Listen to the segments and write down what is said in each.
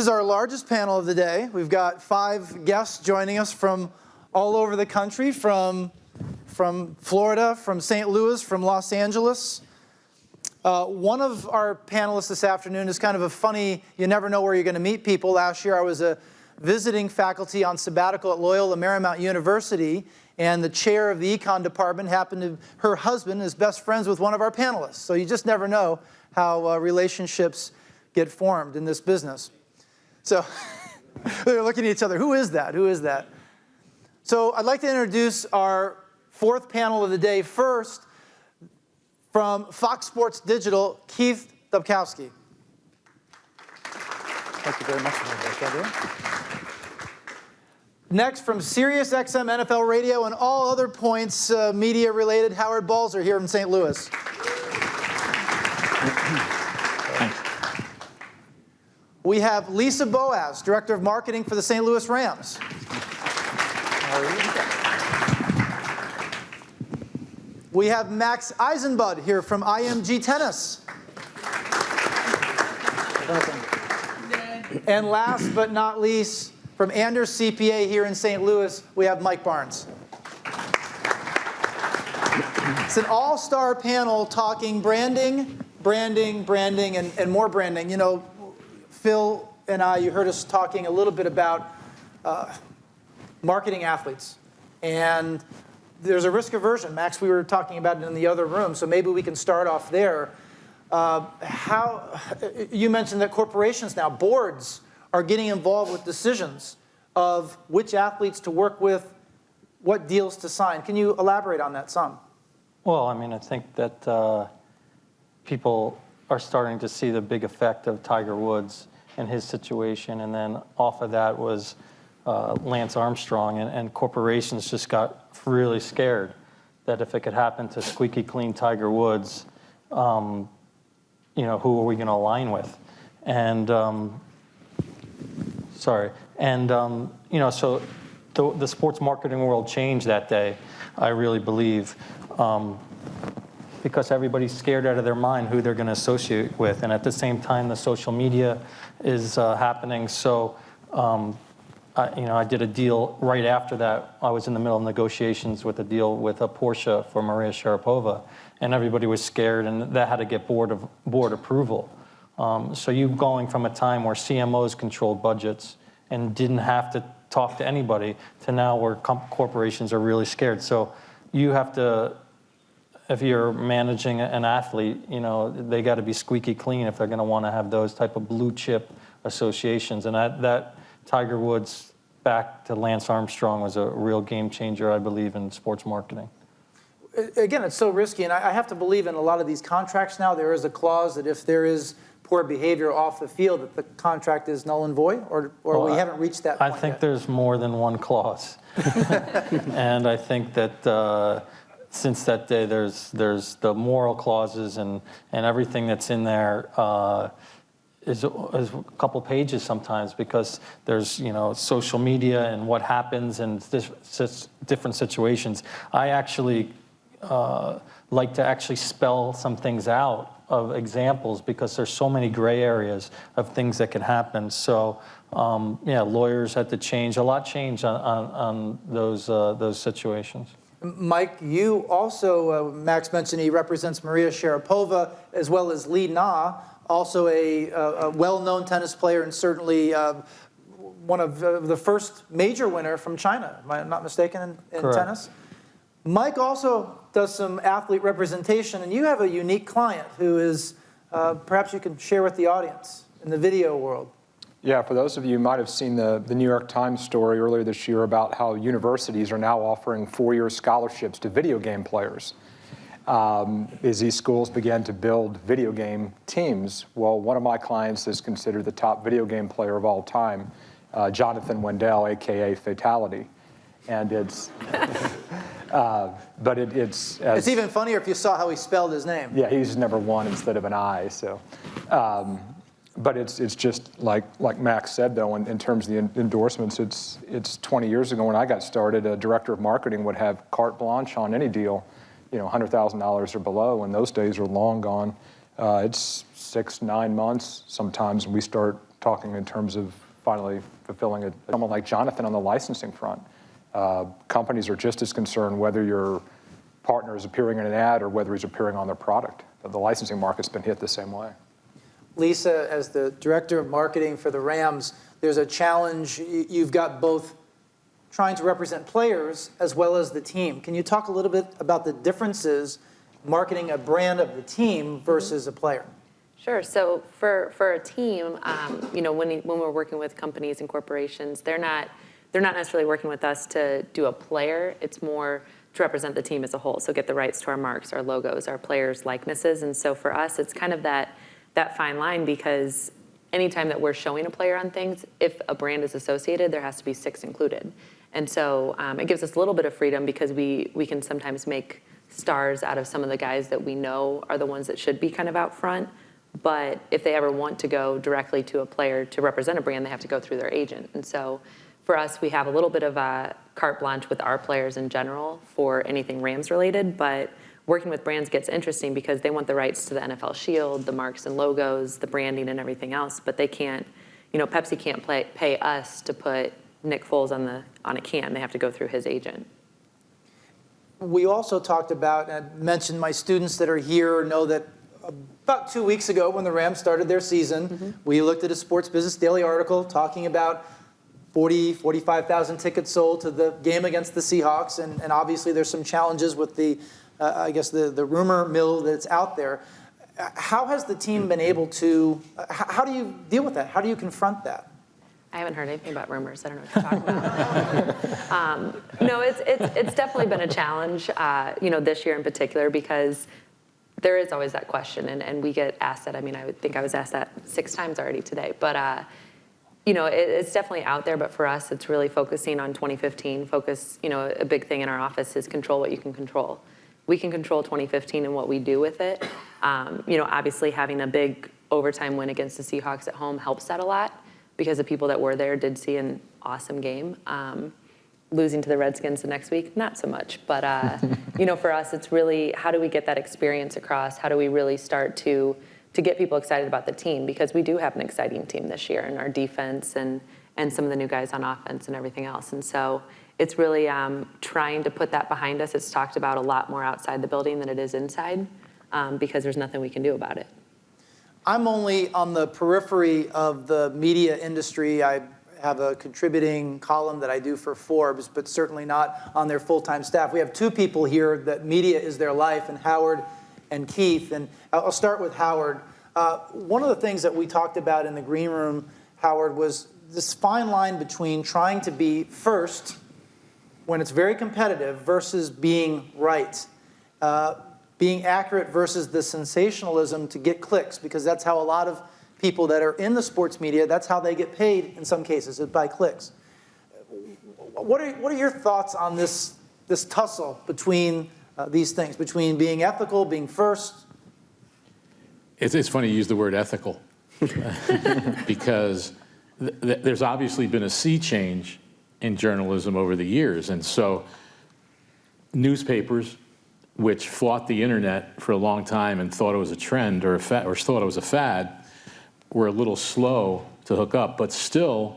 is our largest panel of the day. We've got 5 guests joining us from all over the country, from Florida, from St. Louis, from Los Angeles. One of our panelists this afternoon is kind of a funny, you never know where you're going to meet people. Last year I was a visiting faculty on sabbatical at Loyola Marymount University, and the chair of the econ department happened to, her husband is best friends with one of our panelists. So you just never know how relationships get formed in this business. So they're looking at each other, who is that? Who is that? So I'd like to introduce our 4th panel of the day. First, from Fox Sports Digital, Keith Dobkowski. Thank you very much for that. Next, from SiriusXM NFL Radio and all other points media related, Howard Balzer here in St. Louis. Thanks. We have Lisa Boaz, Director of Marketing for the St. Louis Rams. We have Max Eisenbud here from IMG Tennis. And last but not least, from Anders CPA here in St. Louis, we have Mike Barnes. It's an all-star panel talking branding, and more branding. You know, Phil and I, you heard us talking a little bit about marketing athletes. And there's a risk aversion. Max, we were talking about it in the other room, so maybe we can start off there. You mentioned that corporations now, boards, are getting involved with decisions of which athletes to work with, what deals to sign. Can you elaborate on that some? Well, I mean, I think that people are starting to see the big effect of Tiger Woods and his situation, and then off of that was Lance Armstrong, and corporations just got really scared that if it could happen to squeaky clean Tiger Woods, you know, who are we going to align with? And you know, so the sports marketing world changed that day, I really believe, because everybody's scared out of their mind who they're going to associate with, and at the same time, the social media is happening. So, you know, I did a deal right after that. I was in the middle of negotiations with a deal with a Porsche for Maria Sharapova, and everybody was scared, and that had to get board approval. So you going from a time where CMOs controlled budgets and didn't have to talk to anybody to now where corporations are really scared. So you have to, if you're managing an athlete, you know, they got to be squeaky clean if they're going to want to have those type of blue chip associations. And that Tiger Woods back to Lance Armstrong was a real game changer, I believe, in sports marketing. Again, it's so risky, and I have to believe in a lot of these contracts now, there is a clause that if there is poor behavior off the field, that the contract is null and void, or well, we haven't reached that point I think yet. there's more than one clause. And I think that since that day, there's the moral clauses and everything that's in there is a couple pages sometimes, because there's, you know, social media and what happens and different situations. I actually like to actually spell some things out of examples, because there's so many gray areas of things that can happen. So yeah, lawyers had to change. A lot changed on those situations. Mike, you also, Max mentioned he represents Maria Sharapova, as well as Li Na, also a well-known tennis player, and certainly one of the first major winner from China, am I not mistaken, in tennis? Mike also does some athlete representation, and you have a unique client who is, perhaps you can share with the audience in the video world. Yeah, for those of you who might have seen the New York Times story earlier this year about how universities are now offering 4-year scholarships to video game players as these schools began to build video game teams. Well, one of my clients is considered the top video game player of all time, Jonathan Wendell, a.k.a. Fatality. And it's, but it's even funnier if you saw how he spelled his name. Yeah, he's number 1 instead of an I, so. But it's just like Max said, though, in terms of the endorsements, it's 20 years ago when I got started, a director of marketing would have carte blanche on any deal, you know, $100,000 or below, and those days are long gone. It's 6-9 months sometimes when we start talking in terms of finally fulfilling someone like Jonathan on the licensing front. Companies are just as concerned whether your partner is appearing in an ad or whether he's appearing on their product. The licensing market's been hit the same way. Lisa, as the director of marketing for the Rams, there's a challenge. You've got both trying to represent players as well as the team. Can you talk a little bit about the differences marketing a brand of the team versus a player? Sure. So for a team, when we're working with companies and corporations, they're not necessarily working with us to do a player. It's more to represent the team as a whole. So get the rights to our marks, our logos, our players' likenesses. And so for us, it's kind of that fine line, because anytime that we're showing a player on things, if a brand is associated, there has to be 6 included. And so it gives us a little bit of freedom, because we can sometimes make stars out of some of the guys that we know are the ones that should be kind of out front. But if they ever want to go directly to a player to represent a brand, they have to go through their agent. And so for us, we have a little bit of a carte blanche with our players in general for anything Rams related, but working with brands gets interesting because they want the rights to the NFL shield, the marks and logos, the branding and everything else, but they can't, Pepsi can't pay us to put Nick Foles on a can. They have to go through his agent. We also talked about, and I mentioned my students that are here know that about 2 weeks ago when the Rams started their season, we looked at a Sports Business Daily article talking about 45,000 tickets sold to the game against the Seahawks, and obviously there's some challenges with the rumor mill that's out there. How has the team been able to, how do you deal with that? How do you confront that? I haven't heard anything about rumors. I don't know what you're talking about. No, it's definitely been a challenge, this year in particular, because there is always that question, and we get asked that. I mean, I think I was asked that 6 times already today, but it's definitely out there. But for us, it's really focusing on 2015. A big thing in our office is control what you can control. We can control 2015 and what we do with it. Obviously having a big overtime win against the Seahawks at home helps that a lot, because the people that were there did see an awesome game. Losing to the Redskins the next week, not so much. But, for us, it's really how do we get that experience across? How do we really start to get people excited about the team? Because we do have an exciting team this year, and our defense and some of the new guys on offense and everything else. And so it's really trying to put that behind us. It's talked about a lot more outside the building than it is inside, because there's nothing we can do about it. I'm only on the periphery of the media industry. I have a contributing column that I do for Forbes, but certainly not on their full-time staff. We have 2 people here that media is their life, and Howard and Keith. And I'll start with Howard. One of the things that we talked about in the green room, Howard, was this fine line between trying to be first when it's very competitive versus being right. Being accurate versus the sensationalism to get clicks, because that's how a lot of people that are in the sports media, that's how they get paid in some cases, is by clicks. What are your thoughts on this tussle between these things, between being ethical, being first? It's funny you use the word ethical because there's obviously been a sea change in journalism over the years. And so newspapers, which fought the internet for a long time and thought it was a trend or thought it was a fad, were a little slow to hook up. But still,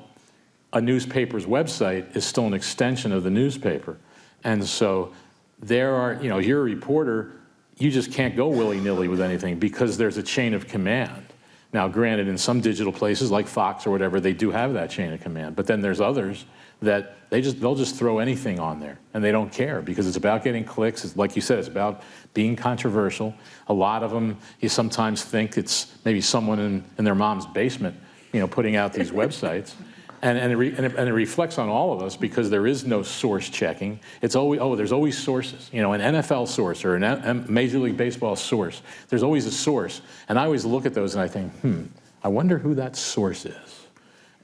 a newspaper's website is still an extension of the newspaper. And so there are, you're a reporter, you just can't go willy-nilly with anything because there's a chain of command. Now, granted, in some digital places like Fox or whatever, they do have that chain of command. But then there's others that they'll just throw anything on there, and they don't care because it's about getting clicks. It's, like you said, it's about being controversial. A lot of them, you sometimes think it's maybe someone in their mom's basement, putting out these websites. And it reflects on all of us because there is no source checking. It's always, there's always sources. An NFL source or a Major League Baseball source. There's always a source. And I always look at those and I think, I wonder who that source is.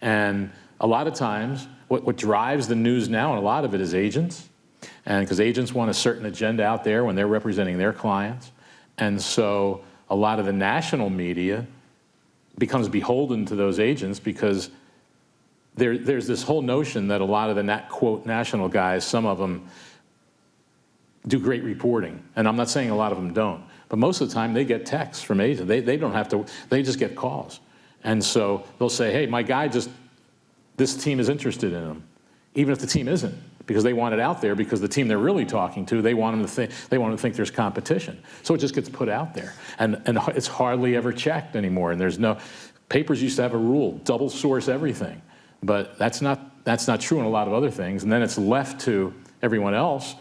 And a lot of times, what drives the news now, and a lot of it is agents, and because agents want a certain agenda out there when they're representing their clients. And so a lot of the national media becomes beholden to those agents because there's this whole notion that a lot of the quote national guys, some of them do great reporting. And I'm not saying a lot of them don't, but most of the time they get texts from agents. They don't have to, they just get calls. And so they'll say, hey, my guy this team is interested in him, even if the team isn't, because they want it out there because the team they're really talking to, they want them to think there's competition. So it just gets put out there. And it's hardly ever checked anymore. And papers used to have a rule, double source everything. But that's not true in a lot of other things. And then it's left to everyone else,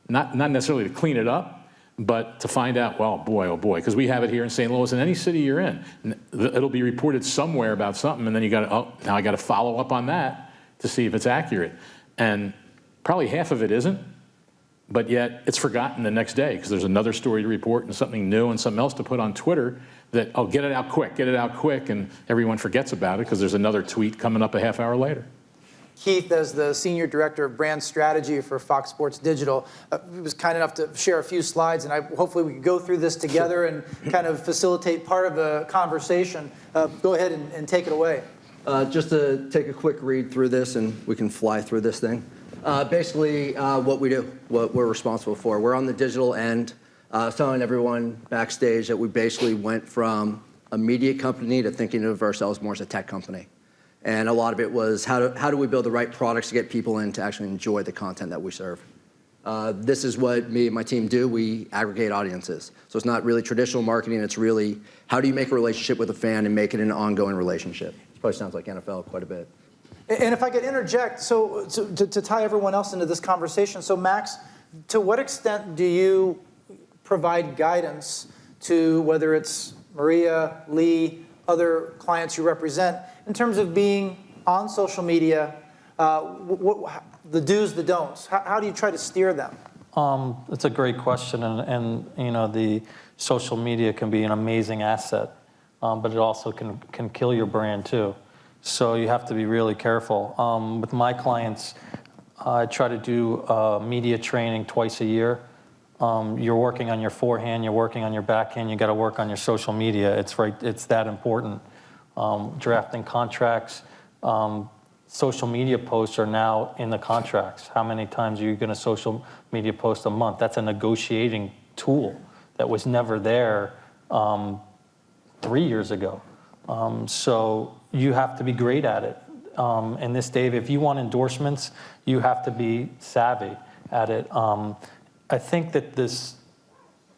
not necessarily to clean it up, but to find out, well, boy, oh boy, because we have it here in St. Louis, in any city you're in, it'll be reported somewhere about something, and then now I got to follow up on that to see if it's accurate. And probably half of it isn't, but yet it's forgotten the next day because there's another story to report and something new and something else to put on Twitter that, oh, get it out quick, and everyone forgets about it because there's another tweet coming up a half hour later. Keith, as the Senior Director of Brand Strategy for Fox Sports Digital, was kind enough to share a few slides, and hopefully we can go through this together and kind of facilitate part of the conversation. Go ahead and take it away. Just to take a quick read through this, and we can fly through this thing. Basically, what we do, what we're responsible for. We're on the digital end, telling everyone backstage that we basically went from a media company to thinking of ourselves more as a tech company. And a lot of it was how do we build the right products to get people in to actually enjoy the content that we serve. This is what me and my team do. We aggregate audiences. So it's not really traditional marketing. It's really how do you make a relationship with a fan and make it an ongoing relationship. It probably sounds like NFL quite a bit. And if I could interject, so to tie everyone else into this conversation, so Max, to what extent do you provide guidance to whether it's Maria, Lee, other clients you represent, in terms of being on social media, the do's, the don'ts? How do you try to steer them? It's a great question, and the social media can be an amazing asset, but it also can kill your brand too. So you have to be really careful. With my clients, I try to do media training twice a year. You're working on your forehand, you're working on your backhand, you got to work on your social media. It's that important. Drafting contracts, social media posts are now in the contracts. How many times are you going to social media post a month? That's a negotiating tool that was never there 3 years ago. So you have to be great at it. And this, Dave, if you want endorsements, you have to be savvy at it. I think that this,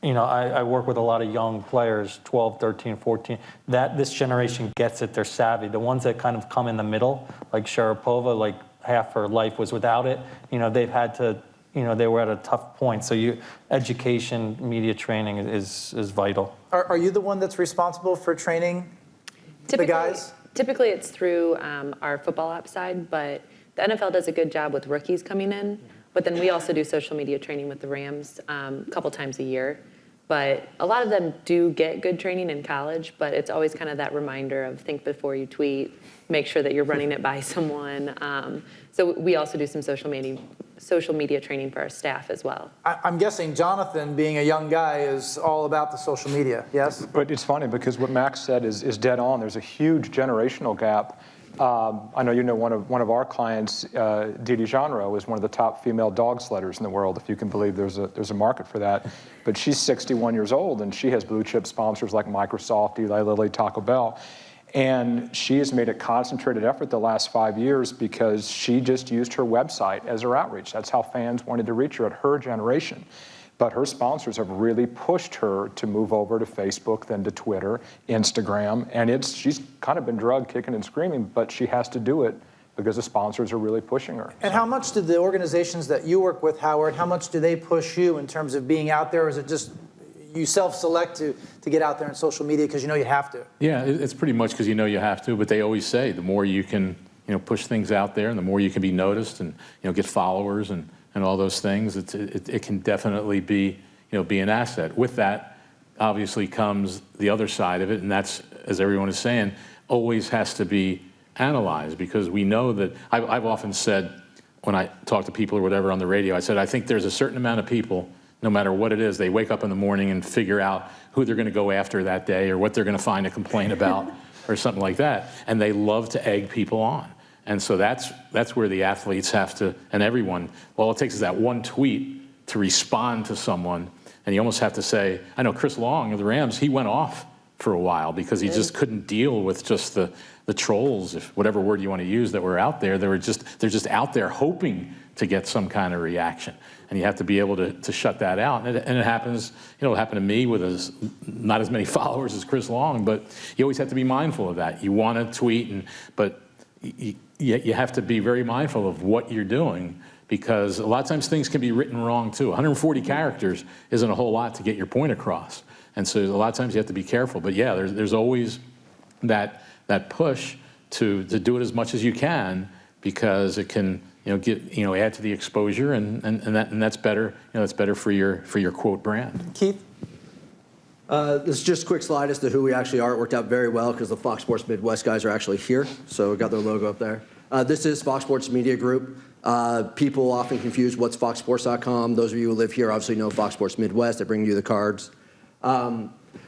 I work with a lot of young players, 12, 13, 14, that this generation gets it, they're savvy. The ones that kind of come in the middle, like Sharapova, like half her life was without it, they've had to, they were at a tough point. So education, media training is vital. Are you the one that's responsible for training the guys? Typically it's through our football app side, but the NFL does a good job with rookies coming in. But then we also do social media training with the Rams a couple times a year. But a lot of them do get good training in college, but it's always kind of that reminder of think before you tweet, make sure that you're running it by someone. So we also do some social media training for our staff as well. I'm guessing Jonathan, being a young guy, is all about the social media, yes? But it's funny because what Max said is dead on. There's a huge generational gap. I know one of our clients, Didi Genre, is one of the top female dog sledders in the world, if you can believe there's a market for that. But she's 61 years old, and she has blue chip sponsors like Microsoft, Eli Lilly, Taco Bell. And she has made a concentrated effort the last 5 years because she just used her website as her outreach. That's how fans wanted to reach her at her generation. But her sponsors have really pushed her to move over to Facebook, then to Twitter, Instagram, and she's kind of been drugged kicking and screaming, but she has to do it because the sponsors are really pushing her. And how much do the organizations that you work with, Howard, how much do they push you in terms of being out there, or is it just you self-select to get out there on social media because you know you have to? Yeah, it's pretty much because you know you have to, but they always say the more you can push things out there and the more you can be noticed and get followers and all those things, it can definitely be an asset. With that, obviously comes the other side of it, and that's, as everyone is saying, always has to be analyzed because we know that I've often said when I talk to people or whatever on the radio, I said I think there's a certain amount of people, no matter what it is, they wake up in the morning and figure out who they're going to go after that day or what they're going to find a complaint about or something like that, and they love to egg people on. And so that's where the athletes have to, and everyone, all it takes is that one tweet to respond to someone, and you almost have to say, I know Chris Long of the Rams, he went off for a while because he just couldn't deal with just the trolls, if whatever word you want to use, that were out there. They're just out there hoping to get some kind of reaction, and you have to be able to shut that out. And it happens, it'll happen to me with not as many followers as Chris Long, but you always have to be mindful of that. You want to tweet, but you have to be very mindful of what you're doing, because a lot of times things can be written wrong too. 140 characters isn't a whole lot to get your point across, and so a lot of times you have to be careful. But yeah, there's always that push to do it as much as you can, because it can add to the exposure, and that's better. That's better for your quote brand. Keith? This is just a quick slide as to who we actually are. It worked out very well because the Fox Sports Midwest guys are actually here, so we got their logo up there. This is Fox Sports Media Group. People often confuse what's foxsports.com. Those of you who live here obviously know Fox Sports Midwest. They bring you the cards.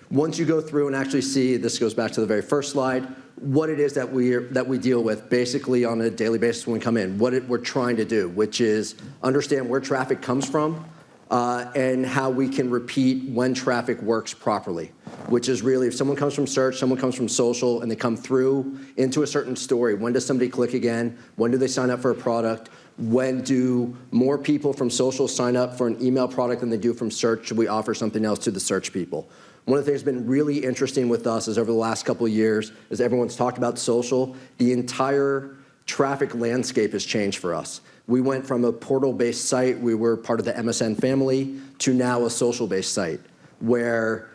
Once you go through and actually see, this goes back to the very first slide, what it is that we deal with basically on a daily basis when we come in, what we're trying to do, which is understand where traffic comes from and how we can repeat when traffic works properly, which is really if someone comes from search, someone comes from social, and they come through into a certain story, when does somebody click again? When do they sign up for a product? When do more people from social sign up for an email product than they do from search? Should we offer something else to the search people? One of the things that's been really interesting with us is over the last couple of years, as everyone's talked about social, the entire traffic landscape has changed for us. We went from a portal-based site, we were part of the MSN family, to now a social-based site, where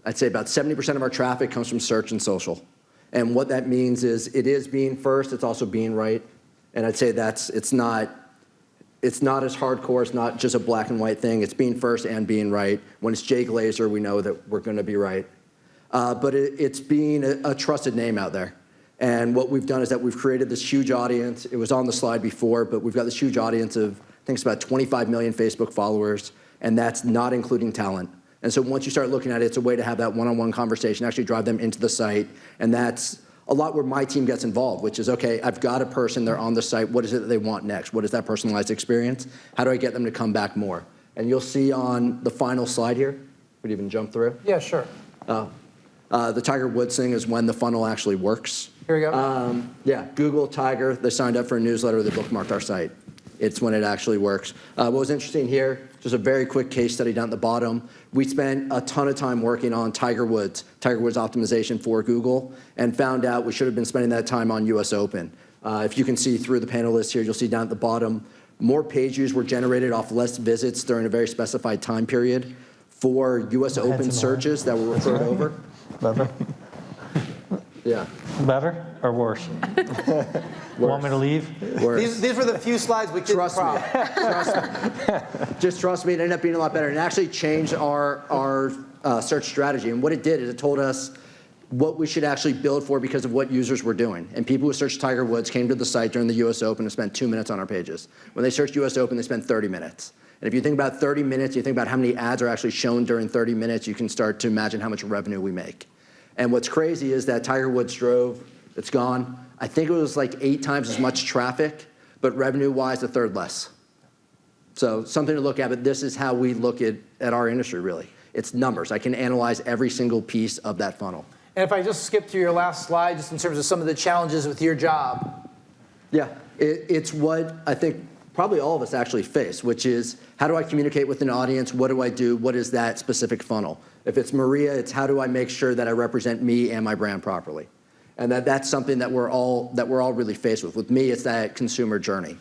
I'd say about 70% of our traffic comes from search and social. And what that means is it is being first, it's also being right. And I'd say it's not as hardcore, it's not just a black and white thing, it's being first and being right. When it's Jay Glazer, we know that we're gonna be right. But it's being a trusted name out there. And what we've done is that we've created this huge audience. It was on the slide before, but we've got this huge audience of, I think it's about 25 million Facebook followers, and that's not including talent. And so once you start looking at it, it's a way to have that one-on-one conversation, actually drive them into the site, and that's a lot where my team gets involved, which is, okay, I've got a person, they're on the site, what is it that they want next? What is that personalized experience? How do I get them to come back more? And you'll see on the final slide here, would you even jump through? Yeah, sure. The Tiger Woods thing is when the funnel actually works. Here we go. Yeah, Google, Tiger, they signed up for a newsletter, they bookmarked our site. It's when it actually works. What was interesting here, just a very quick case study down at the bottom. We spent a ton of time working on Tiger Woods optimization for Google, and found out we should have been spending that time on US Open. If you can see through the panelists here, you'll see down at the bottom, more page views were generated off less visits during a very specified time period for US Open searches that were referred over. Better? Yeah. Better or worse? Want me to leave? Worse. These were the few slides we couldn't crop. Just trust me, it ended up being a lot better. And it actually changed our search strategy. And what it did is it told us what we should actually build for because of what users were doing. And people who searched Tiger Woods came to the site during the US Open and spent 2 minutes on our pages. When they searched US Open, they spent 30 minutes. And if you think about 30 minutes, you think about how many ads are actually shown during 30 minutes, you can start to imagine how much revenue we make. And what's crazy is that Tiger Woods drove, it's gone. I think it was like 8 times as much traffic, but revenue-wise, a third less. So something to look at, but this is how we look at our industry, really. It's numbers. I can analyze every single piece of that funnel. And if I just skip to your last slide, just in terms of some of the challenges with your job. Yeah, it's what I think probably all of us actually face, which is how do I communicate with an audience? What do I do? What is that specific funnel? If it's Maria, it's how do I make sure that I represent me and my brand properly? And that's something that we're all really faced with. With me, it's that consumer journey.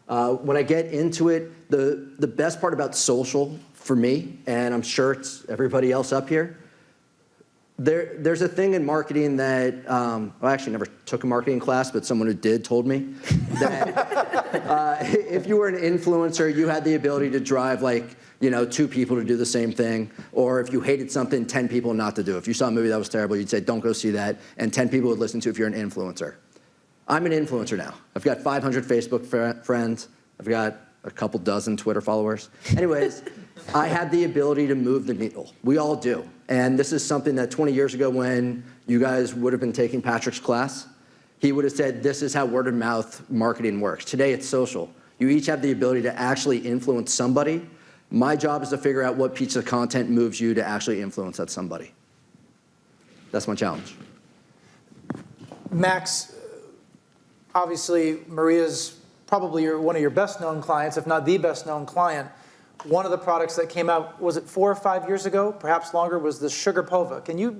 When I get into it, the best part about social for me, and I'm sure it's everybody else up here, there's a thing in marketing that, I actually never took a marketing class, but someone who did told me that if you were an influencer, you had the ability to drive 2 people to do the same thing, or if you hated something, 10 people not to do. If you saw a movie that was terrible, you'd say, don't go see that, and 10 people would listen to if you're an influencer. I'm an influencer now. I've got 500 Facebook friends. I've got a couple dozen Twitter followers. Anyways, I have the ability to move the needle. We all do. And this is something that 20 years ago when you guys would have been taking Patrick's class, he would have said, this is how word of mouth marketing works. Today it's social. You each have the ability to actually influence somebody. My job is to figure out what piece of content moves you to actually influence that somebody. that's my challenge. Max, obviously, Maria's probably one of your best-known clients, if not the best-known client. One of the products that came out, was it 4 or 5 years ago, perhaps longer, was the Sugar Pova. Can you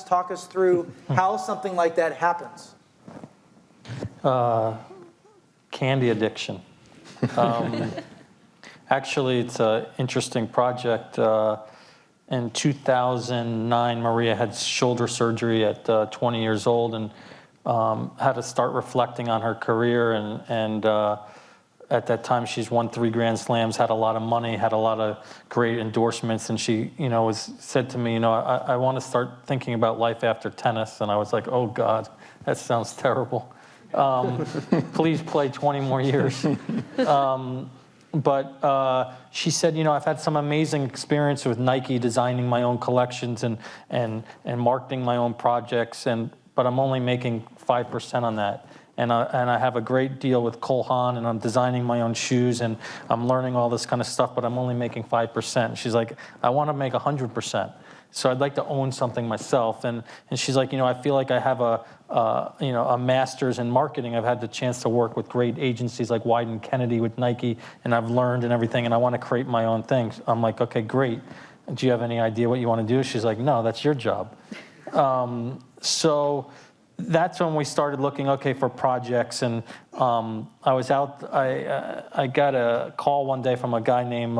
talk us through how something like that happens? Candy addiction. Actually, it's an interesting project. In 2009, Maria had shoulder surgery at 20 years old and had to start reflecting on her career. And at that time, she's won 3 Grand Slams, had a lot of money, had a lot of great endorsements. And she, said to me, I want to start thinking about life after tennis. And I was like, oh, God, that sounds terrible. Please play 20 more years. But she said, I've had some amazing experience with Nike designing my own collections and marketing my own projects, but I'm only making 5% on that. And I have a great deal with Cole Haan, and I'm designing my own shoes, and I'm learning all this kind of stuff, but I'm only making 5%. She's like, I want to make 100%. So I'd like to own something myself. And she's like, I feel like I have a master's in marketing. I've had the chance to work with great agencies like Wyden Kennedy with Nike, and I've learned and everything, and I want to create my own things. I'm like, okay, great. Do you have any idea what you want to do? She's like, no, that's your job. So that's when we started looking, for projects. And I was out, I got a call one day from a guy named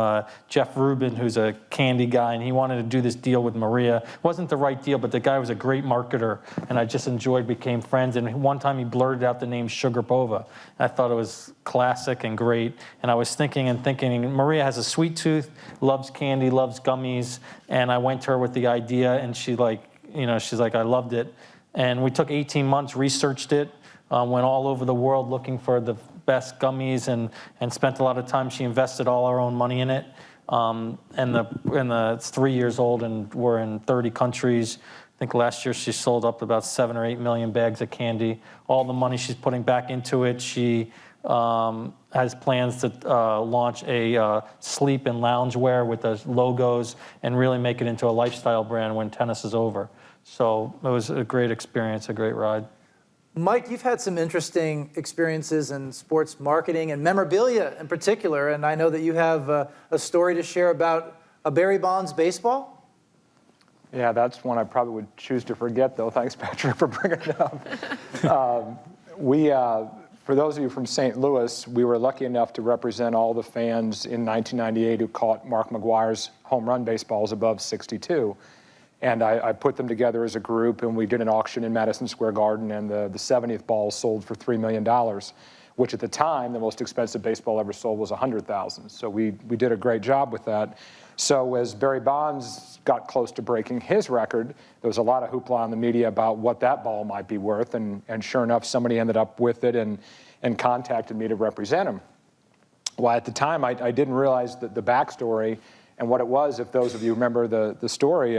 Jeff Rubin, who's a candy guy, and he wanted to do this deal with Maria. It wasn't the right deal, but the guy was a great marketer, and I just became friends. And one time he blurted out the name Sugar Pova. I thought it was classic and great. And I was thinking, Maria has a sweet tooth, loves candy, loves gummies. And I went to her with the idea, and she's like, I loved it. And we took 18 months, researched it, went all over the world looking for the best gummies, and spent a lot of time. She invested all her own money in it. It's 3 years old, and we're in 30 countries. I think last year she sold up about 7 or 8 million bags of candy. All the money she's putting back into it. She has plans to launch a sleep and loungewear with the logos and really make it into a lifestyle brand when tennis is over. So it was a great experience, a great ride. Mike, you've had some interesting experiences in sports marketing and memorabilia in particular, and I know that you have a story to share about a Barry Bonds baseball. Yeah, that's one I probably would choose to forget, though. Thanks, Patrick, for bringing it up. For those of you from St. Louis, we were lucky enough to represent all the fans in 1998 who caught Mark McGwire's home run baseballs above 62. And I put them together as a group, and we did an auction in Madison Square Garden, and the 70th ball sold for $3 million, which at the time, the most expensive baseball ever sold was $100,000. So we did a great job with that. So as Barry Bonds got close to breaking his record, there was a lot of hoopla in the media about what that ball might be worth, and sure enough, somebody ended up with it and contacted me to represent him. Well, at the time, I didn't realize the backstory and what it was. If those of you remember the story,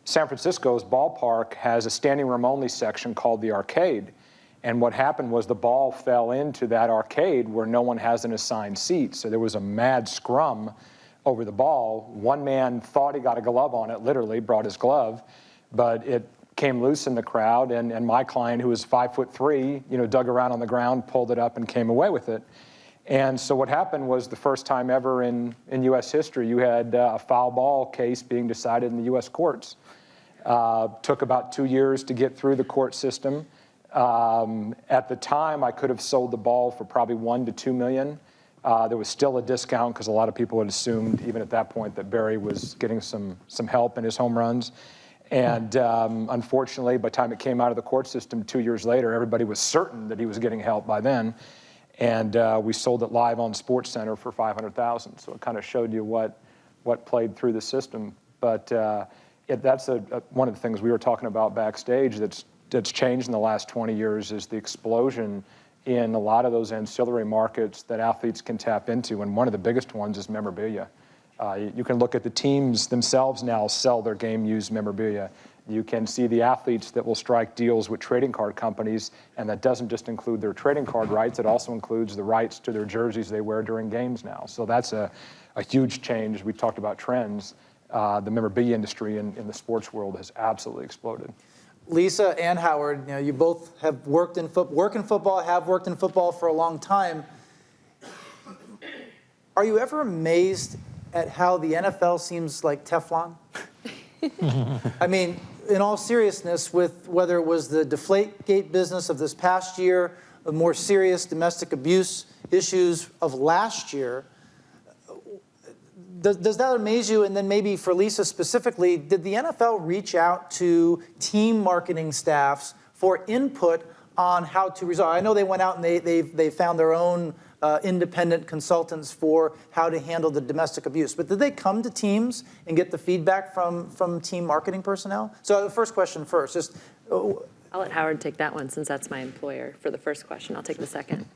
San Francisco's ballpark has a standing room only section called the arcade. And what happened was the ball fell into that arcade where no one has an assigned seat. So there was a mad scrum over the ball. One man thought he got a glove on it, literally brought his glove, but it came loose in the crowd. And my client, who was 5'3", dug around on the ground, pulled it up, and came away with it. And so what happened was the first time ever in U.S. history, you had a foul ball case being decided in the U.S. courts. Took about 2 years to get through the court system. At the time, I could have sold the ball for probably $1 to $2 million. There was still a discount because a lot of people had assumed, even at that point, that Barry was getting some help in his home runs. And unfortunately, by the time it came out of the court system 2 years later, everybody was certain that he was getting help by then. And we sold it live on SportsCenter for $500,000. So it kind of showed you what played through the system. But that's one of the things we were talking about backstage that's changed in the last 20 years is the explosion in a lot of those ancillary markets that athletes can tap into. And one of the biggest ones is memorabilia. You can look at the teams themselves now sell their game-used memorabilia. You can see the athletes that will strike deals with trading card companies, and that doesn't just include their trading card rights, it also includes the rights to their jerseys they wear during games now. So that's a huge change. We talked about trends. The memorabilia industry in the sports world has absolutely exploded. Lisa and Howard, you both have worked in football, have worked in football for a long time. Are you ever amazed at how the NFL seems like Teflon? I mean, in all seriousness, with whether it was the Deflategate business of this past year, the more serious domestic abuse issues of last year, does that amaze you? And then maybe for Lisa specifically, did the NFL reach out to team marketing staffs for input on how to resolve? I know they went out and they found their own independent consultants for how to handle the domestic abuse. But did they come to teams and get the feedback from team marketing personnel? So the first question first. I'll let Howard take that one since that's my employer for the first question. I'll take the second.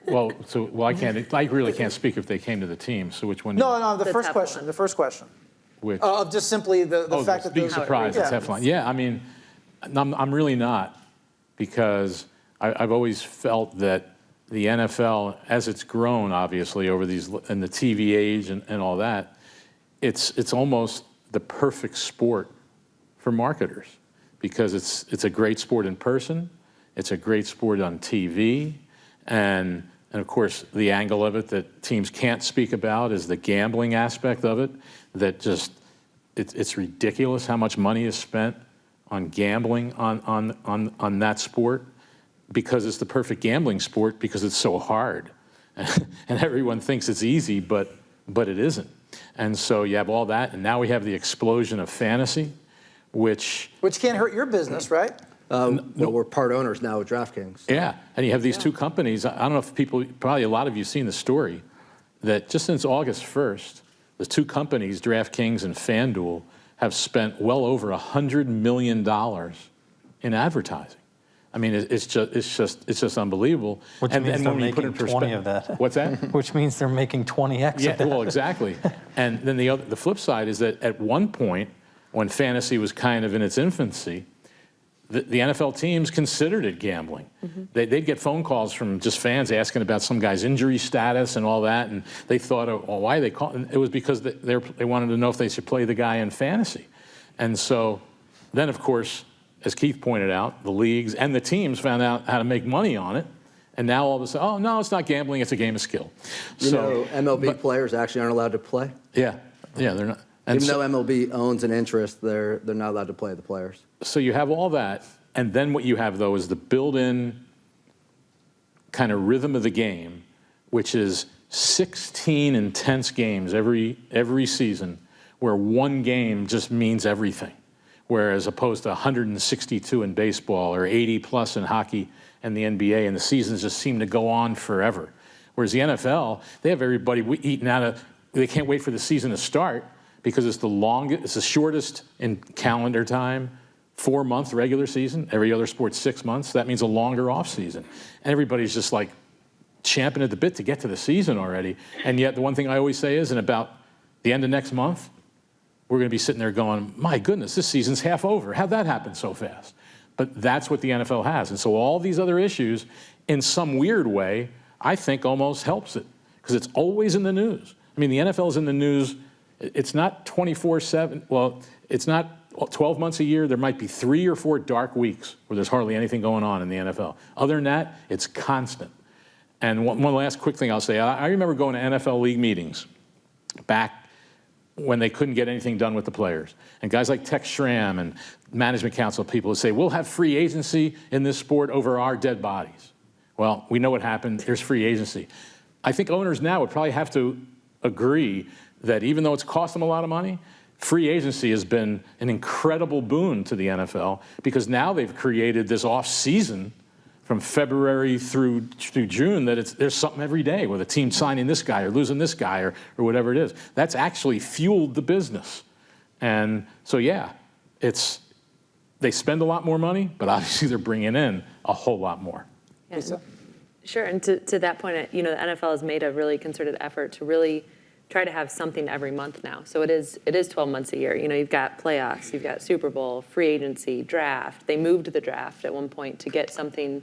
Well, I really can't speak if they came to the team. So which one? No, the The first Teflon. question. The first question. Which? Of just simply the fact that being those surprised at Teflon. Yeah, I mean, I'm really not, because I've always felt that the NFL, as it's grown, obviously, over these, and the TV age and all that, it's almost the perfect sport for marketers, because it's a great sport in person, it's a great sport on TV, and of course, the angle of it that teams can't speak about is the gambling aspect of it, that just, it's ridiculous how much money is spent on gambling on that sport, because it's the perfect gambling sport, because it's so hard. And everyone thinks it's easy, but it isn't. And so you have all that, and now we have the explosion of fantasy, which can't hurt your business, right? Well, we're part owners now with DraftKings. Yeah, and you have these two companies. I don't know if probably a lot of you have seen the story, that just since August 1st, the two companies, DraftKings and FanDuel, have spent well over $100 million in advertising. I mean, it's just unbelievable. Which means they're making 20 of that. What's that? Which means they're making 20x Yeah, of that. well, exactly. And then the flip side is that at one point, when fantasy was kind of in its infancy, the NFL teams considered it gambling. Mm-hmm. They'd get phone calls from just fans asking about some guy's injury status and all that, and they thought, well, why they call it? It was because they wanted to know if they should play the guy in fantasy. And so then, of course, as Keith pointed out, the leagues and the teams found out how to make money on it, and now all of a sudden, oh, no, it's not gambling, it's a game of skill. You know, MLB players actually aren't allowed to play? Yeah, they're not. And Even though MLB owns an interest, they're not allowed to play the players. So you have all that, and then what you have, though, is the built-in kind of rhythm of the game, which is 16 intense games every season, where one game just means everything, whereas opposed to 162 in baseball or 80-plus in hockey and the NBA, and the seasons just seem to go on forever. Whereas the NFL, they have everybody eating out of, they can't wait for the season to start, because it's the shortest in calendar time, 4-month regular season. Every other sport's 6 months. That means a longer off season. And everybody's just like champing at the bit to get to the season already. And yet the one thing I always say is, in about the end of next month, we're going to be sitting there going, my goodness, this season's half over. How'd that happen so fast? But that's what the NFL has. And so all these other issues, in some weird way, I think almost helps it, because it's always in the news. I mean, the NFL is in the news. It's not 24/7. Well, it's not 12 months a year. There might be 3 or 4 dark weeks where there's hardly anything going on in the NFL. Other than that, it's constant. And one last quick thing I'll say. I remember going to NFL league meetings back when they couldn't get anything done with the players. And guys like Tex Schramm and management council people would say, we'll have free agency in this sport over our dead bodies. Well, we know what happened. Here's free agency. I think owners now would probably have to agree that even though it's cost them a lot of money, free agency has been an incredible boon to the NFL, because now they've created this off season from February through June that there's something every day with a team signing this guy or losing this guy or whatever it is. That's actually fueled the business. And so, yeah, they spend a lot more money, but obviously they're bringing in a whole lot more. Yeah. Sure, and to that point, the NFL has made a really concerted effort to really try to have something every month now. So it is 12 months a year. You've got playoffs, you've got Super Bowl, free agency, draft. They moved the draft at one point to get something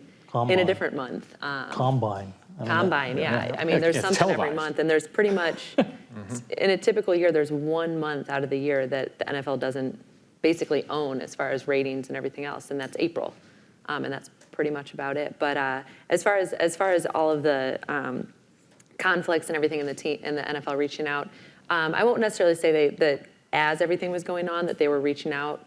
in a different month. Combine. Combine, yeah. I mean, there's something televised every month, and there's pretty much, in a typical year, there's 1 month out of the year that the NFL doesn't basically own as far as ratings and everything else, and that's April. And that's pretty much about it. But as far as all of the conflicts and everything in the NFL reaching out, I won't necessarily say that as everything was going on that they were reaching out.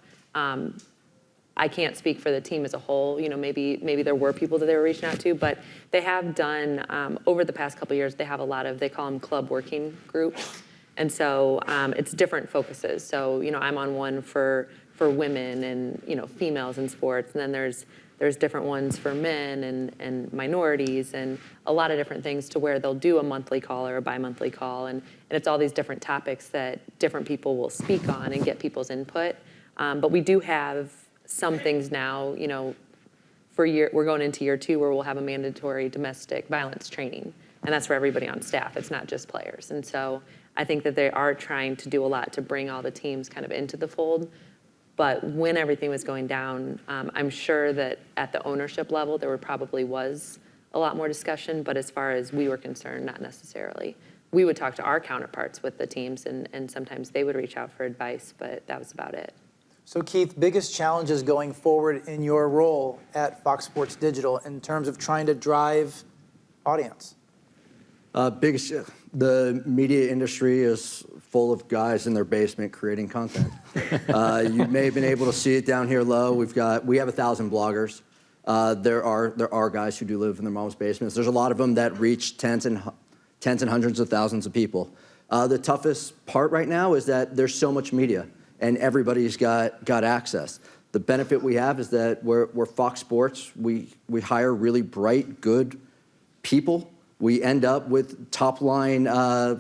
I can't speak for the team as a whole. Maybe there were people that they were reaching out to, but they have done over the past couple of years. They have a lot of, they call them club working groups, and so it's different focuses. So I'm on one for women and females in sports, and then there's different ones for men and minorities and a lot of different things to where they'll do a monthly call or a bi-monthly call, and it's all these different topics that different people will speak on and get people's input. But we do have some things now, we're going into year 2 where we'll have a mandatory domestic violence training, and that's for everybody on staff. It's not just players. And so I think that they are trying to do a lot to bring all the teams kind of into the fold. But when everything was going down, I'm sure that at the ownership level, there probably was a lot more discussion, but as far as we were concerned, not necessarily. We would talk to our counterparts with the teams, and sometimes they would reach out for advice, but that was about it. So Keith, biggest challenges going forward in your role at Fox Sports Digital in terms of trying to drive audience? The media industry is full of guys in their basement creating content. You may have been able to see it down here low. We have 1,000 bloggers. There are guys who do live in their mom's basements. There's a lot of them that reach tens and hundreds of thousands of people. The toughest part right now is that there's so much media, and everybody's got access. The benefit we have is that we're Fox Sports. We hire really bright, good people. We end up with top-line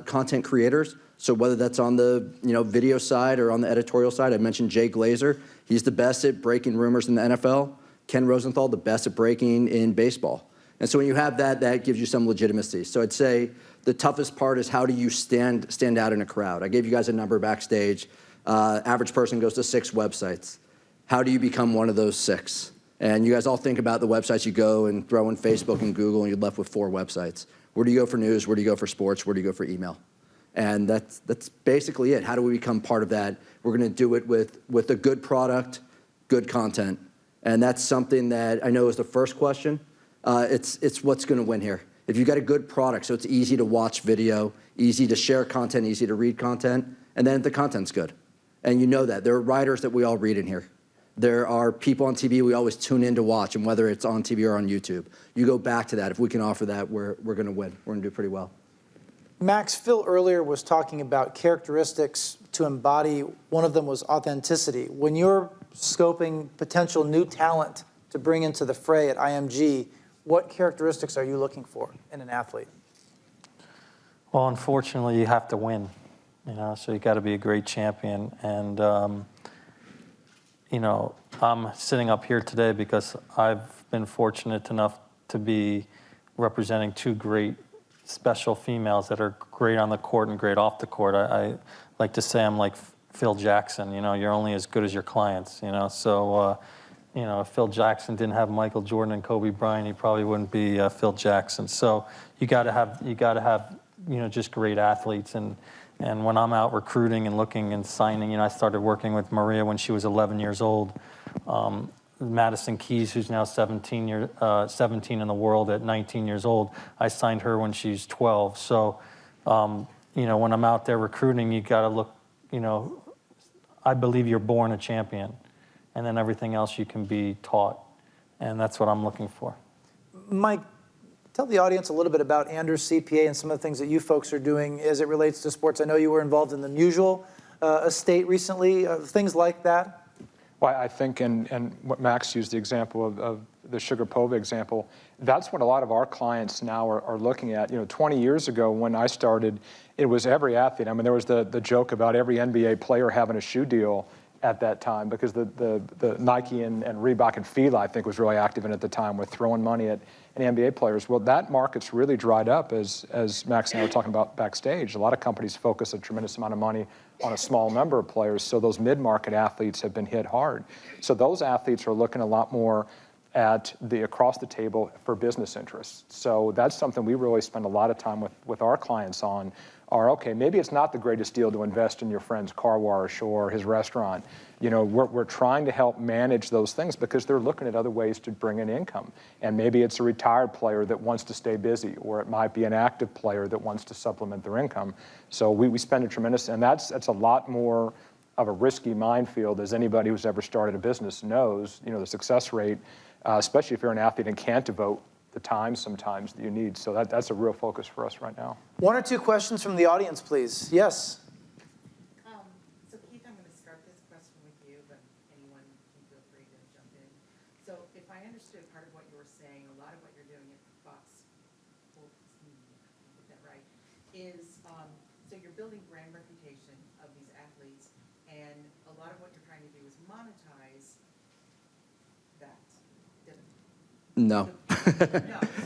content creators. So whether that's on the video side or on the editorial side, I mentioned Jay Glazer. He's the best at breaking rumors in the NFL. Ken Rosenthal, the best at breaking in baseball. And so when you have that, that gives you some legitimacy. So I'd say the toughest part is how do you stand out in a crowd? I gave you guys a number backstage. Average person goes to 6 websites. How do you become one of those 6? And you guys all think about the websites you go and throw in Facebook and Google, and you're left with 4 websites. Where do you go for news? Where do you go for sports? Where do you go for email? And that's basically it. How do we become part of that? We're going to do it with a good product, good content. And that's something that I know is the first question. It's what's going to win here. If you've got a good product, so it's easy to watch video, easy to share content, easy to read content, and then the content's good. And you know that. There are writers that we all read in here. There are people on TV we always tune in to watch, and whether it's on TV or on YouTube. You go back to that. If we can offer that, we're going to win. We're going to do pretty well. Max, Phil earlier was talking about characteristics to embody. One of them was authenticity. When you're scoping potential new talent to bring into the fray at IMG, what characteristics are you looking for in an athlete? Well, unfortunately, you have to win, so you got to be a great champion. And, I'm sitting up here today because I've been fortunate enough to be representing 2 great special females that are great on the court and great off the court. I like to say I'm like Phil Jackson, you're only as good as your clients, So, if Phil Jackson didn't have Michael Jordan and Kobe Bryant, he probably wouldn't be Phil Jackson. So you got to have, just great athletes. And when I'm out recruiting and looking and signing, I started working with Maria when she was 11 years old. Madison Keys, who's now 17 in the world at 19 years old, I signed her when she's 12. So, when I'm out there recruiting, you got to look, I believe you're born a champion, and then everything else you can be taught, and that's what I'm looking for. Mike, tell the audience a little bit about Anders CPA and some of the things that you folks are doing as it relates to sports. I know you were involved in the Musial estate recently, things like that. Well, I think, and what Max used the example of the Sugar Pova example, that's what a lot of our clients now are looking at. 20 years ago when I started, it was every athlete. I mean, there was the joke about every NBA player having a shoe deal at that time because the Nike and Reebok and Fila, I think, was really active in at the time with throwing money at NBA players. Well, that market's really dried up as Max and I were talking about backstage. A lot of companies focus a tremendous amount of money on a small number of players, so those mid-market athletes have been hit hard. So those athletes are looking a lot more across the table for business interests. So that's something we really spend a lot of time with our clients on, are, okay, maybe it's not the greatest deal to invest in your friend's car wash or his restaurant. You know, we're trying to help manage those things because they're looking at other ways to bring in income. And maybe it's a retired player that wants to stay busy, or it might be an active player that wants to supplement their income. So we spend a tremendous, and that's a lot more of a risky minefield, as anybody who's ever started a business knows. You know, the success rate, especially if you're an athlete and can't devote the time sometimes that you need. So that's a real focus for us right now. One or two questions from the audience, please. Yes. So Keith, I'm going to start this question with you, but anyone can feel free to jump in. So if I understood part of what you were saying, a lot of what you're doing at Fox, get that right, is so you're building brand reputation of these athletes, and a lot of what you're trying to do is monetize that. No. No, so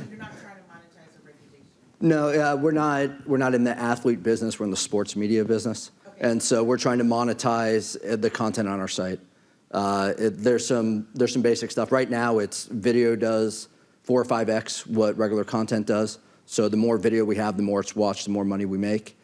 you're not trying to monetize a reputation. No, we're not in the athlete business. We're in the sports media business. Okay. And so we're trying to monetize the content on our site. There's some basic stuff. Right now, it's video does 4 or 5x what regular content does. So the more video we have, the more it's watched, the more money we make.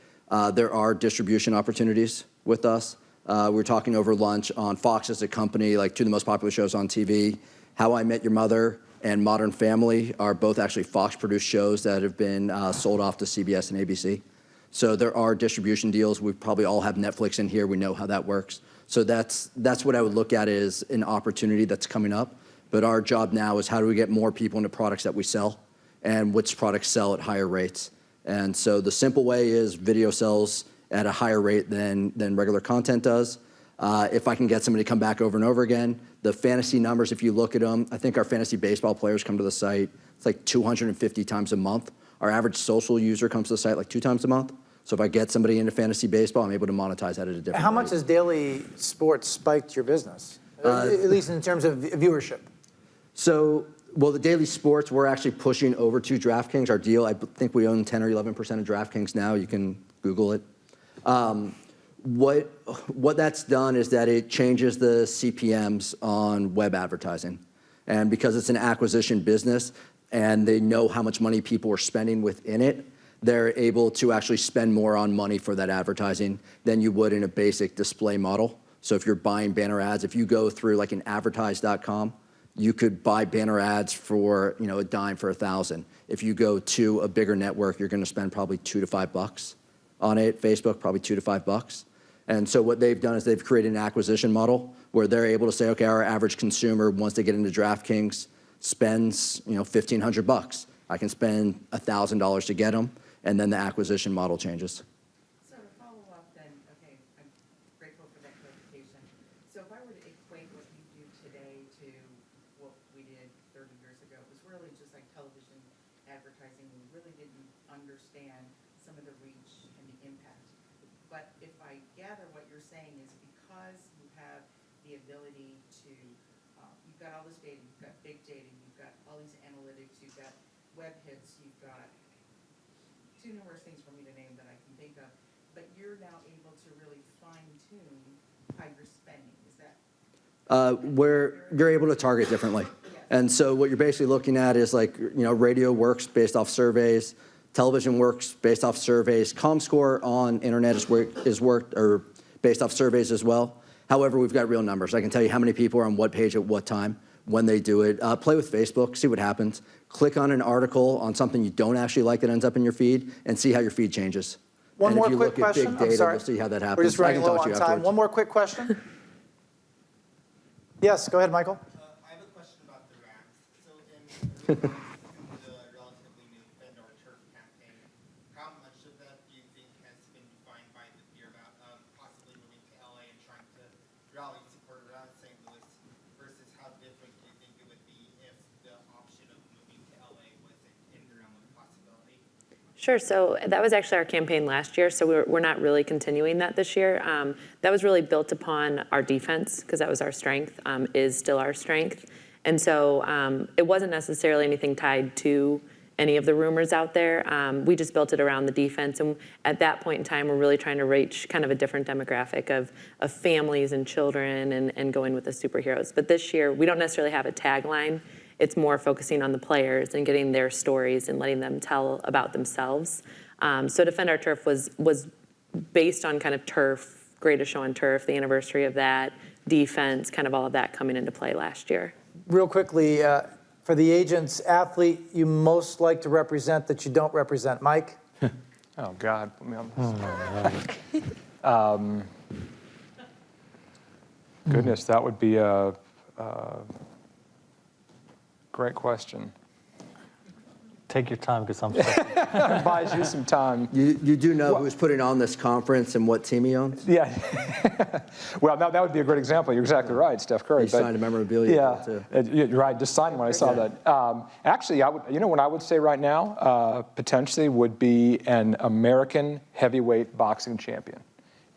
There are distribution opportunities with us. We were talking over lunch on Fox as a company, like 2 of the most popular shows on TV, How I Met Your Mother and Modern Family are both actually Fox-produced shows that have been sold off to CBS and ABC. So there are distribution deals. We probably all have Netflix in here. We know how that works. So that's what I would look at as an opportunity that's coming up. But our job now is how do we get more people into products that we sell and which products sell at higher rates. And so the simple way is video sells at a higher rate than regular content does. If I can get somebody to come back over and over again, the fantasy numbers, if you look at them, I think our fantasy baseball players come to the site, it's like 250 times a month. Our average social user comes to the site like 2 times a month. So if I get somebody into fantasy baseball, I'm able to monetize that at a different How much rate. has daily sports spiked your business, at least in terms of viewership? So, well, the daily sports, we're actually pushing over to DraftKings. Our deal, I think we own 10 or 11% of DraftKings now. You can Google it. What that's done is that it changes the CPMs on web advertising. And because it's an acquisition business and they know how much money people are spending within it, they're able to actually spend more on money for that advertising than you would in a basic display model. So if you're buying banner ads, if you go through like an advertise.com, you could buy banner ads for, you know, a dime for $1,000. If you go to a bigger network, you're going to spend probably $2 to $5 on it. Facebook, probably $2 to $5. And so what they've done is they've created an acquisition model where they're able to say, okay, our average consumer, once they get into DraftKings, spends, you know, $1,500. I can spend $1,000 to get them, and then the acquisition model changes. So to follow up then, okay, I'm grateful for that clarification. So if I were to equate what you do today to what we did 30 years ago, it was really just like television advertising. We really didn't understand some of the reach and the impact. But if I gather what you're saying is because you have the ability to, you've got all this data, you've got big data, you've got all these analytics, you've got web hits, you've got too numerous things for me to name that I can think of, but you're now able to really fine tune how you're spending. Is that? Where you're able to target differently. And so what you're basically looking at is like, you know, radio works based off surveys, television works based off surveys, ComScore on internet is worked or based off surveys as well. However, we've got real numbers. I can tell you how many people are on what page at what time, when they do it. Play with Facebook, see what happens. Click on an article on something you don't actually like that ends up in your feed and see how your feed changes. One and more if you quick look at question. big I'm data, sorry. you'll see how that happens. We're just running I can low talk to on you time. afterwards. One more quick question. Yes, go ahead, Michael. I have a question about the Rams. So in the relatively new Fend Our Turf campaign, how much of that do you think has been defined by the fear about possibly moving to LA and trying to rally support around St. Louis versus how different do you think it would be if the option of moving to LA wasn't in the realm of possibility? Sure. So that was actually our campaign last year. So we're not really continuing that this year. That was really built upon our defense because that was our strength, is still our strength. And so it wasn't necessarily anything tied to any of the rumors out there. We just built it around the defense. And at that point in time, we're really trying to reach kind of a different demographic of families and children and going with the superheroes. But this year, we don't necessarily have a tagline It's more focusing on the players and getting their stories and letting them tell about themselves. So Defend Our Turf was based on kind of turf, Greatest Show on Turf, the anniversary of that, defense, kind of all of that coming into play last year. Real quickly, for the agents, athlete you most like to represent that you don't represent, Mike? Oh, God. Goodness, that would be a great question. Take your time, because I'm sorry. Buys you some time. You do know who's putting on this conference and what team he owns? Yeah. Well, that would be a great example. You're exactly right, Steph Curry. He signed a memorabilia deal, too. You're right. Just signed when I saw that. Actually, what I would say right now, potentially would be an American heavyweight boxing champion.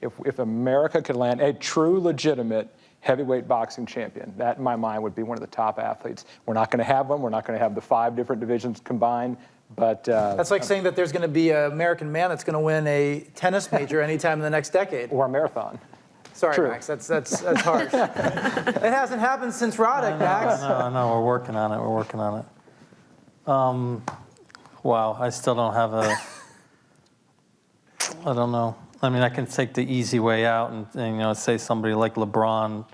If America could land a true, legitimate heavyweight boxing champion, that in my mind would be one of the top athletes. We're not going to have one. We're not going to have the 5 different divisions combined. But That's like saying that there's going to be an American man that's going to win a tennis major anytime in the next decade. or a marathon. Sorry, True. Max, that's harsh. It hasn't happened since Roddick, Max. No, we're working on it. Wow, I still don't have I don't know. I mean, I can take the easy way out and say somebody like LeBron,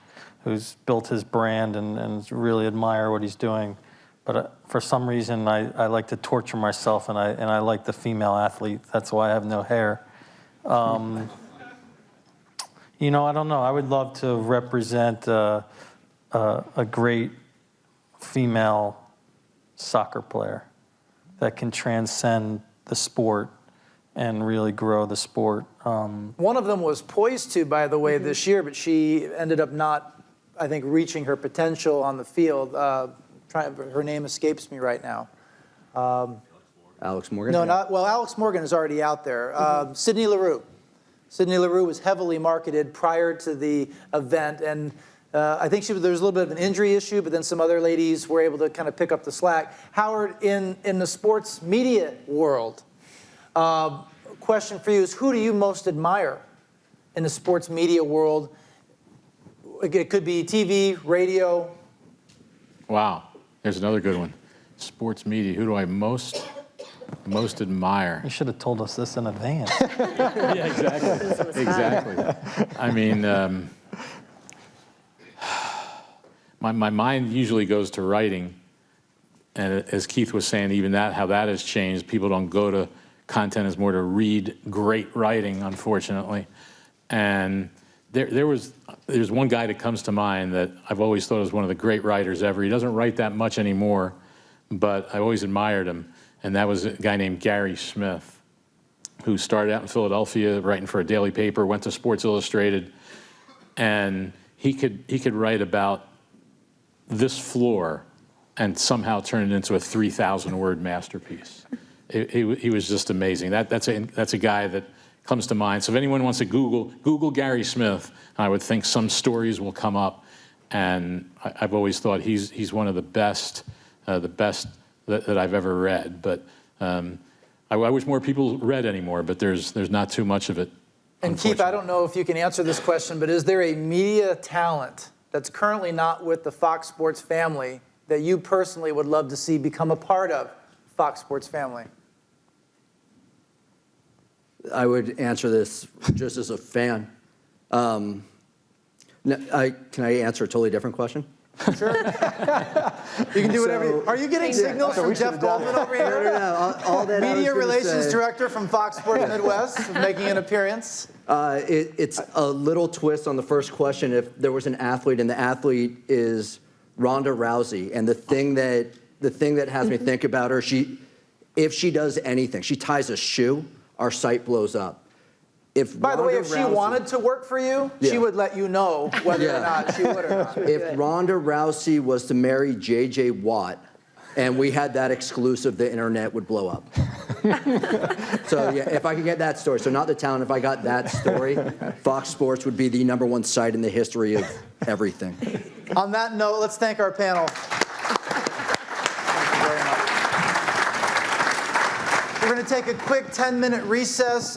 who's built his brand and really admire what he's doing. But for some reason, I like to torture myself, and I like the female athlete. That's why I have no hair. I don't know. I would love to represent a great female soccer player that can transcend the sport and really grow the sport. One of them was poised to, by the way, this year, but she ended up not, I think, reaching her potential on the field. Her name escapes me right now. Alex Morgan? No, Alex Morgan is already out there. Sydney Leroux. Sydney Leroux was heavily marketed prior to the event, and I think there was a little bit of an injury issue, but then some other ladies were able to kind of pick up the slack. Howard, in the sports media world, question for you is, who do you most admire in the sports media world? It could be TV, radio. Wow, there's another good one. Sports media, who do I most admire? You should have told us this in advance. Yeah, exactly. I mean, my mind usually goes to writing, and as Keith was saying, even how that has changed. People don't go to content as more to read great writing, unfortunately. And there's one guy that comes to mind that I've always thought was one of the great writers ever. He doesn't write that much anymore, but I always admired him. And that was a guy named Gary Smith, who started out in Philadelphia writing for a daily paper, went to Sports Illustrated, and he could write about this floor and somehow turn it into a 3,000-word masterpiece. He was just amazing. That's a guy that comes to mind. So if anyone wants to Google Gary Smith, I would think some stories will come up. And I've always thought he's one of the best that I've ever read. But I wish more people read anymore, but there's not too much of it. And Keith, I don't know if you can answer this question, but is there a media talent that's currently not with the Fox Sports family that you personally would love to see become a part of Fox Sports family? I would answer this just as a fan. Can I answer a totally different question? Sure. You can do whatever. Are you getting signals from Jeff Goldman over here? No. All that Media Relations Director from Fox Sports Midwest, making an appearance. It's a little twist on the first question. If there was an athlete, and the athlete is Ronda Rousey, and the thing that has me think about her, if she does anything, she ties a shoe, our site blows up. By the way, if she wanted to work for you, she would let you know whether or not she would or not. If Ronda Rousey was to marry J.J. Watt, and we had that exclusive, the internet would blow up. So yeah, if I could get that story, so not the talent, if I got that story, Fox Sports would be the #1 site in the history of everything. On that note, let's thank our panel. Thank you very much. We're going to take a quick 10-minute recess.